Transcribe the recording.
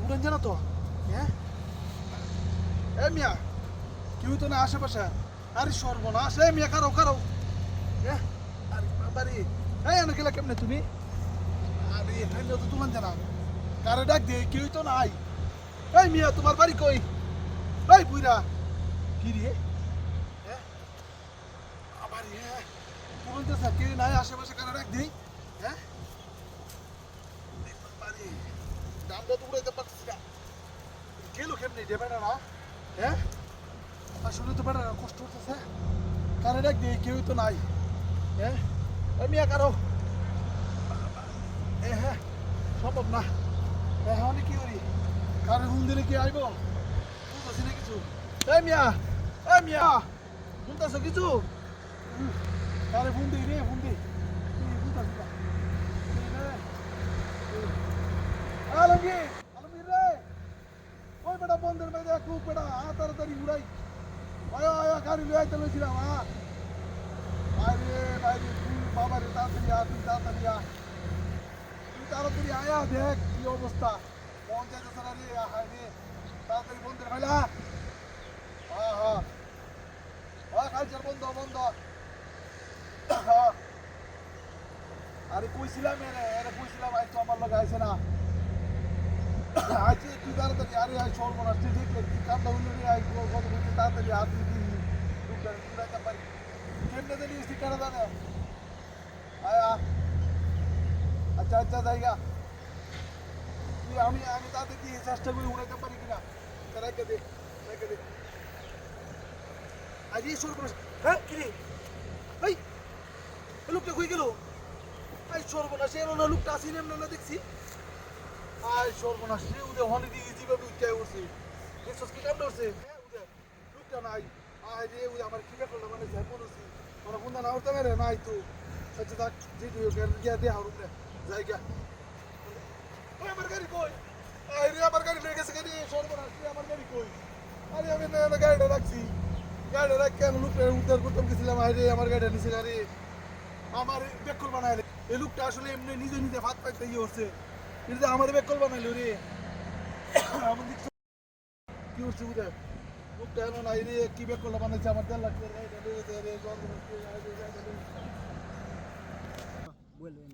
উড়ান জানো তো হ্যাঁ এ মিয়া কেউ তো না আশেপাশে আরে সর্বনাশ এ মিয়া কারো কারো হ্যাঁ আরে বাবারে এই এনে গেলা কেমনে তুমি আরে এখানে তো তোমার জানা কারে ডাক দে কেউ তো নাই এই মিয়া তোমার বাড়ি কই এই বুইরা কি রে হ্যাঁ আবার হ্যাঁ তোমার তো কেউ নাই আশেপাশে কারে ডাক দেই হ্যাঁ বাবারে দামটা তো উড়াইতে পারছিস না গেলো কেমনে দেবে না হ্যাঁ আসলে তো বেটা কষ্ট হতেছে কারে ডাক দিয়ে কেউ তো নাই হ্যাঁ আমি কারো হ্যাঁ সম্ভব না হ্যাঁ অনেক কি করি কারে ঘুম দিলে কি আইব বুঝতেছি না কিছু এই মিয়া শুনতেছ কিছু কারে ফোন দিই রে ফোন দিই বুঝতেছি না আলমগীর আলমগীর রে ওই বেটা বন্ধের মেয়ে খুব বেটা তাড়াতাড়ি উড়াই আয়া আয়া গাড়ি লয়ে আইতে লইছিলাম বাইরে বাইরে তুই বাবারে তাড়াতাড়ি তুই তাড়াতাড়ি আয়া দেখ কি অবস্থা মন যাইতেছে না রে হায় রে তাড়াতাড়ি বন্ধের মেলা হ্যাঁ হ্যাঁ হ্যাঁ কালচার বন্ধ হ্যাঁ আরে কইছিলাম এরে কইছিলাম আজ তো আমার লোক আইছে না আজকে তুই তাড়াতাড়ি আরে আজ সর্বনাশ তুই দেখলে তুই কান্দা হইলে রে আজ কত বলতে তাড়াতাড়ি হাত দিয়ে উড়াইতে পারি কেমনে জানি স্টিকার জানে আয়া আচ্ছা জায়গা তুই আমি তাদের দিয়ে চেষ্টা করি উড়াইতে পারি কিনা রেখে দে আজ এই সর্বনাশ হ্যাঁ কিরে এই লোকটা কই গেল আজ সর্বনাশ এলো না লোকটা আসি না দেখছি আয় সর্বনাশ রে উদে হনি দিয়ে যেভাবে উঠে উঠছে দেখছস কি কামড় উঠছে হ্যাঁ উদে লোকটা নাই আয় রে উদে আমার কি করলো মানে যাই পড়ছি মানে কোনটা না উঠতে পারে নাই তো আচ্ছা থাক যে দিও গিয়া দে হারুন রে জায়গা ওই আমার গাড়ি কই আয় রে আমার গাড়ি লেগে গেছে গাড়ি সর্বনাশ রে আমার গাড়ি কই আরে আমি না গাড়িটা রাখছি গাড়িটা রাখ কেন লোকটা উদ্ধার করতে গেছিলাম আয় রে আমার গাড়িটা নিচে গাড়ি আমার বেকল বানাইলে এই লোকটা আসলে এমনি নিজে ভাত পাইতে ইয়ে হচ্ছে কিন্তু আমার বেকল বানাইলো রে আমার দিক কি হচ্ছে বুঝে লোকটা এমন নাই রে কি বেকল বানাইছে আমার 1.5 লাখ রে জল বলবেন